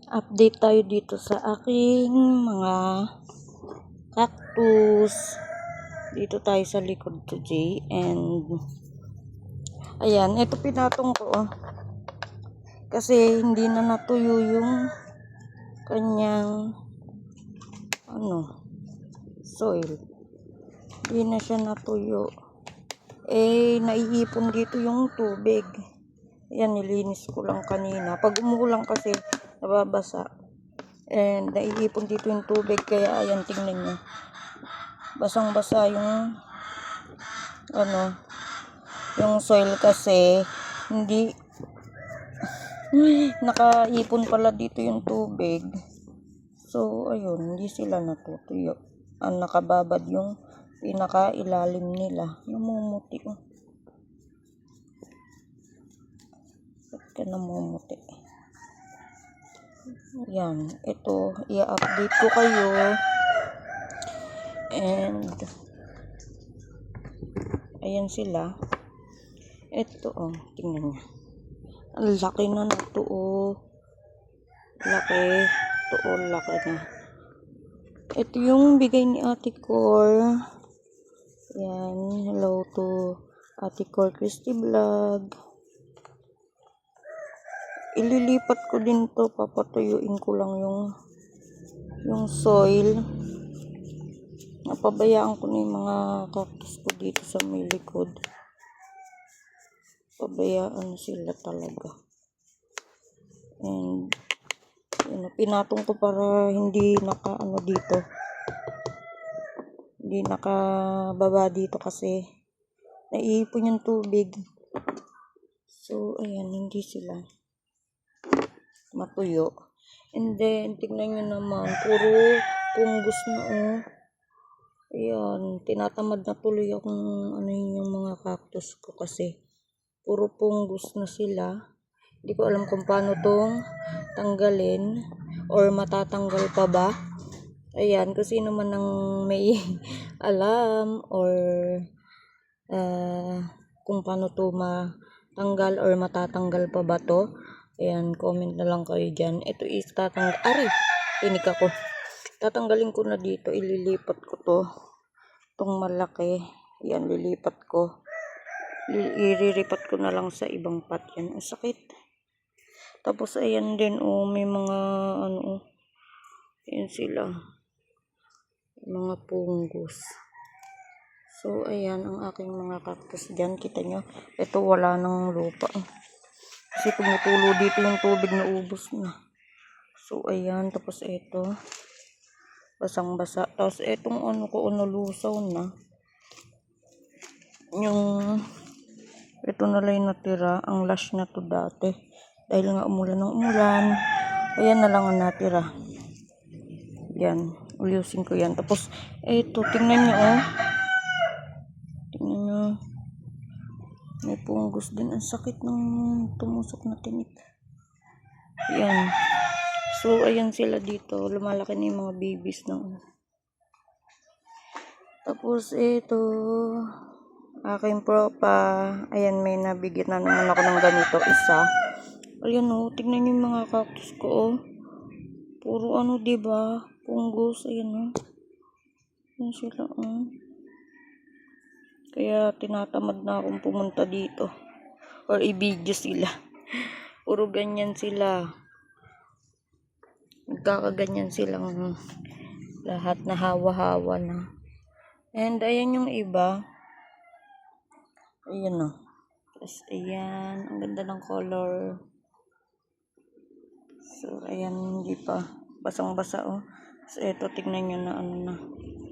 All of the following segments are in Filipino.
Update tayo dito sa aking mga cactus. Dito tayo sa likod today. And ayan, ito pinatong ko kasi hindi na natuyo yung kanyang soil. Hindi na siya natuyo. Naiipon dito yung tubig. Ayan, nilinis ko lang kanina. Pag umuulan kasi nababasa. And naiipon dito yung tubig. Kaya ayan, tingnan nyo. Basang-basa yung yung soil kasi hindi nakaipon pala dito yung tubig. So, ayun, hindi sila natutuyo. Ang nakababad yung pinaka-ilalim nila. Namumuti. Ba't ka namumuti? Yan. Ito, i-update ko kayo. And, ayan sila. Ito, tingnan nyo. Ang laki na to, Laki. Ito, laki na. Ito yung bigay ni Ate Cor. Yan. Hello to Ate Cor Christy Vlog. Ililipat ko din to. Papatuyuin ko lang yung soil. Napabayaan ko na yung mga cactus ko dito sa may likod. Pabayaan sila talaga. And pinatong ko para hindi dito. Hindi nakababa dito kasi naiipon yung tubig. So, ayan, hindi sila matuyo. And then, tignan nyo naman, puro punggos na Ayan, tinatamad na tuloy akong yung mga cactus ko kasi puro punggos na sila. Hindi ko alam kung paano tong tanggalin or matatanggal pa ba. Ayan, kung sino man ang may alam or kung paano to matanggal or matatanggal pa ba to. Ayan, comment na lang kayo dyan. Ito is tinik ako. Tatanggalin ko na dito. Ililipat ko to. Itong malaki. Ayan, lilipat ko. Iriripat ko na lang sa ibang pot yan. Ang sakit. Tapos, ayan din, may mga, ayan sila. Mga punggos. So, ayan, ang aking mga cactus dyan. Kita nyo, ito wala nang lupa. Kasi tumutulo dito yung tubig na ubos na. So, ayan. Tapos, ito. Basang-basa. Tapos, itong lusaw na. Ito na lang natira. Ang lash na to dati. Dahil nga umulan ng umulan. Ayan na lang ang natira. Yan. Uliusin ko yan. Tapos, ito. Tingnan nyo, Tingnan nyo. May punggos din. Ang sakit ng tumusok na tinik. Yan. So, ayan sila dito. Lumalaki na yung mga babies na. Tapos, ito. Aking propa. Ayan, may nabigyan na naman ako ng ganito. Isa. Ayan, tignan nyo yung mga cactus ko, Puro diba? Punggos. Ayan, Ayan sila, Kaya, tinatamad na akong pumunta dito. Or i-video sila. Puro ganyan sila. Magkakaganyan silang lahat na hawa-hawa na. And ayan yung iba. Ayan Tapos ayan. Ang ganda ng color. So ayan, hindi pa. Basang-basa So eto, tignan nyo na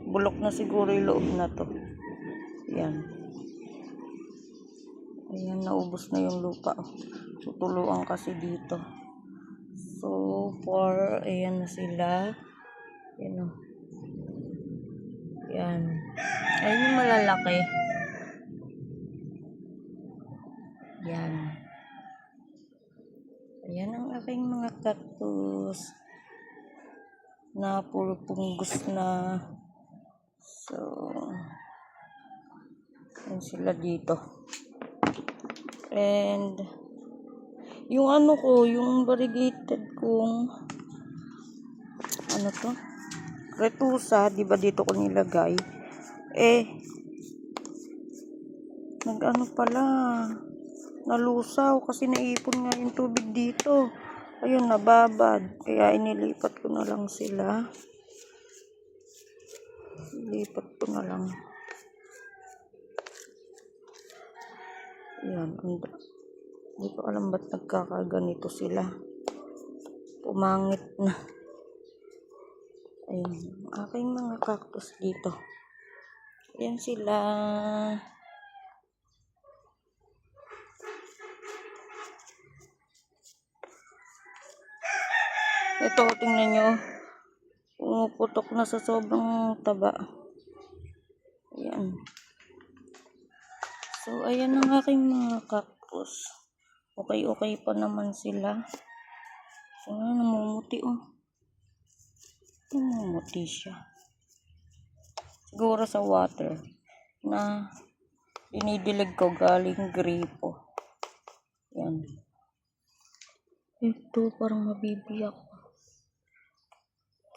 Bulok na siguro yung loob na to. Ayan. Ayan, naubos na yung lupa. Tutuluan kasi dito. So, ayan na sila. Ayan Ayan. Ayan yung malalaki. Ayan. Ayan ang aking mga cactus. Na puro punggos na. So, ayan sila dito. And, yung yung variegated kong ano to? Retusa, di ba dito ko nilagay? Nag-ano pala, nalusaw kasi naipon nga yung tubig dito. Ayun, nababad. Kaya inilipat ko na lang sila. Ilipat ko na lang. Yan. Hindi ko alam ba't nagkakaganito sila. Pumangit na. Ayun. Aking mga cactus dito. Yan sila. Ito, tingnan nyo. Pumuputok na sa sobrang taba. Ayan. So, ayan ang aking mga cactus. Okay pa naman sila. So, namumuti Namumuti siya. Siguro sa water na dinidilig ko galing gripo. Yan. Ito, parang mabibiyak.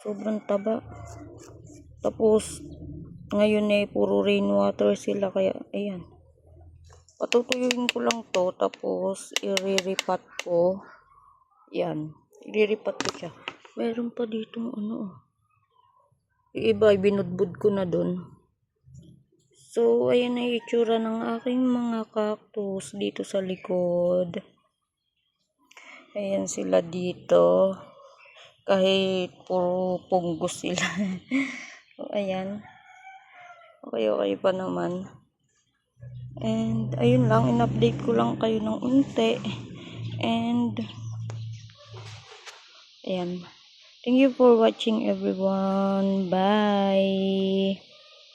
Sobrang taba. Tapos, ngayon puro rainwater sila. Kaya, ayan. Patutuyuin ko lang to. Tapos, iriripat ko. Yan. Iriripat ko siya. Meron pa dito ano. Yung iba, binudbud ko na dun. So, ayan na itsura ng aking mga cactus dito sa likod. Ayan sila dito. Kahit puro punggos sila. So, ayan. Okay pa naman. And, ayun lang. In-update ko lang kayo ng unti. And, ayan. Thank you for watching everyone. Bye.